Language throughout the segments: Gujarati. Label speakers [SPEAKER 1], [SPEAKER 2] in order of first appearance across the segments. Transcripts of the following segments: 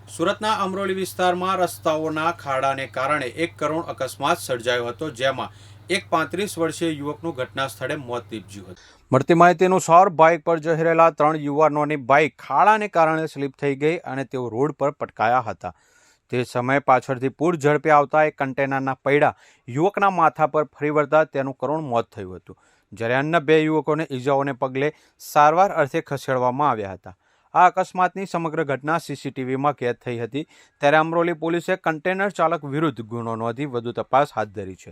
[SPEAKER 1] સુરતના અમરોલી વિસ્તારમાં રસ્તાઓના ખાડાને કારણે એક કરુણ અકસ્માત સર્જાયો હતો, જેમાં એક 35 વર્ષીય યુવકનું ઘટના સ્થળે મોત નીપજ્યું હતું. મળતી માહિતી અનુસાર બાઇક પર જઈ રહેલા 3 યુવાનોની બાઇક ખાડાને કારણે સ્લીપ થઈ ગઈ અને તેઓ રોડ પર પટકાયા હતા. તે સમયે પાછળથી પૂર ઝડપે આવતા એક કન્ટેનરના પૈડા યુવકના માથા પર ફરી વળતા તેનું કરુણ મોત થયું હતું, જ્યારે અન્ય 2 યુવકોને ઈજાઓને પગલે સારવાર અર્થે ખસેડવામાં આવ્યા હતા. આ અકસ્માતની સમગ્ર ઘટના સીસીટીવીમાં કેદ થઈ હતી, ત્યારે અમરોલી પોલીસે કન્ટેનર ચાલક વિરુદ્ધ ગુનો નોંધી વધુ તપાસ હાથ ધરી છે.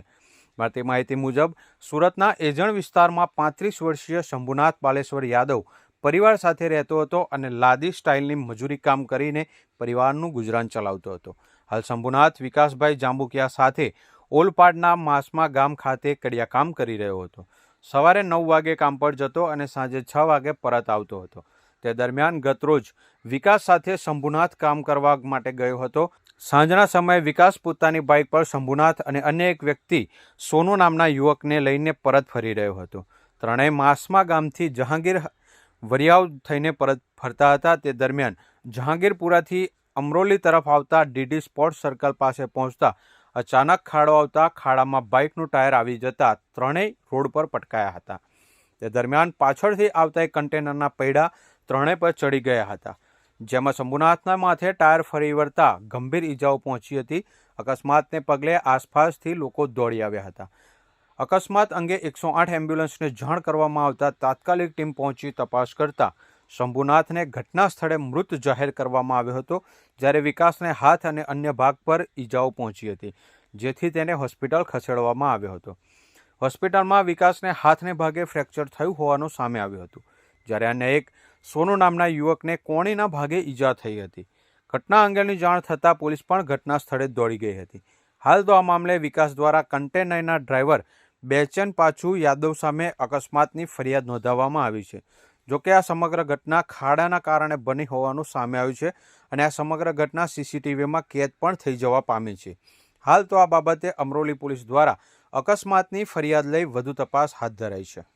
[SPEAKER 1] મળતી માહિતી મુજબ સુરતના એજણ વિસ્તારમાં 35 વર્ષીય શંભુનાથ બાલેશ્વર યાદવ પરિવાર સાથે રહેતો હતો અને લાદી સ્ટાઇલની મજૂરી કામ કરીને પરિવારનું ગુજરાન ચલાવતો હતો. હાલ શંભુનાથ વિકાસભાઈ જાંબુકિયા સાથે ઓલપાડના માસમા ગામ ખાતે કડિયા કામ કરી રહ્યો હતો. સવારે 9 વાગે કામ પર જતો અને સાંજે 6 વાગે પરત આવતો હતો. તે દરમિયાન ગતરોજ વિકાસ સાથે શંભુનાથ કામ કરવા માટે ગયો હતો. સાંજના સમયે વિકાસ પોતાની બાઇક પર શંભુનાથ અને અન્ય એક વ્યક્તિ સોનુ નામના યુવકને લઈને પરત ફરી રહ્યો હતો. ત્રણેય માસમા ગામથી જહાંગીર વરિયાવ થઈને પરત ફરતા હતા. તે દરમિયાન જહાંગીરપુરાથી અમરોલી તરફ આવતા ડીડી સ્પોર્ટ્સ સર્કલ પાસે પહોંચતા અચાનક ખાડો આવતા ખાડામાં બાઇકનું ટાયર આવી જતા ત્રણેય રોડ પર પટકાયા હતા. તે દરમિયાન પાછળથી આવતા એક કન્ટેનરના પૈડા ત્રણેય પર ચડી ગયા હતા, જેમાં શંભુનાથના માથે ટાયર ફરી વળતા ગંભીર ઈજાઓ પહોંચી હતી. અકસ્માતને પગલે આસપાસથી લોકો દોડી આવ્યા હતા. અકસ્માત અંગે 108 એમ્બ્યુલન્સને જાણ કરવામાં આવતા તાત્કાલિક ટીમ પહોંચી તપાસ કરતા શંભુનાથને ઘટના સ્થળે મૃત જાહેર કરવામાં આવ્યો હતો, જ્યારે વિકાસને હાથ અને અન્ય ભાગ પર ઈજાઓ પહોંચી હતી, જેથી તેને હોસ્પિટલ ખસેડવામાં આવ્યો હતો. હોસ્પિટલમાં વિકાસને હાથને ભાગે ફ્રેક્ચર થયું હોવાનું સામે આવ્યું હતું, જ્યારે અન્ય એક સોનુ નામના યુવકને કોણીના ભાગે ઈજા થઈ હતી. ઘટના અંગેની જાણ થતાં પોલીસ પણ ઘટના સ્થળે દોડી ગઈ હતી. હાલ તો આ મામલે વિકાસ દ્વારા કન્ટેનરના ડ્રાઈવર બેચેન પાછુ યાદવ સામે અકસ્માતની ફરિયાદ નોંધાવવામાં આવી છે. જોકે આ સમગ્ર ઘટના ખાડાના કારણે બની હોવાનું સામે આવ્યું છે અને આ સમગ્ર ઘટના સીસીટીવીમાં કેદ પણ થઈ જવા પામી છે. હાલ તો આ બાબતે અમરોલી પોલીસ દ્વારા અકસ્માતની ફરિયાદ લઈ વધુ તપાસ હાથ ધરાઈ છે.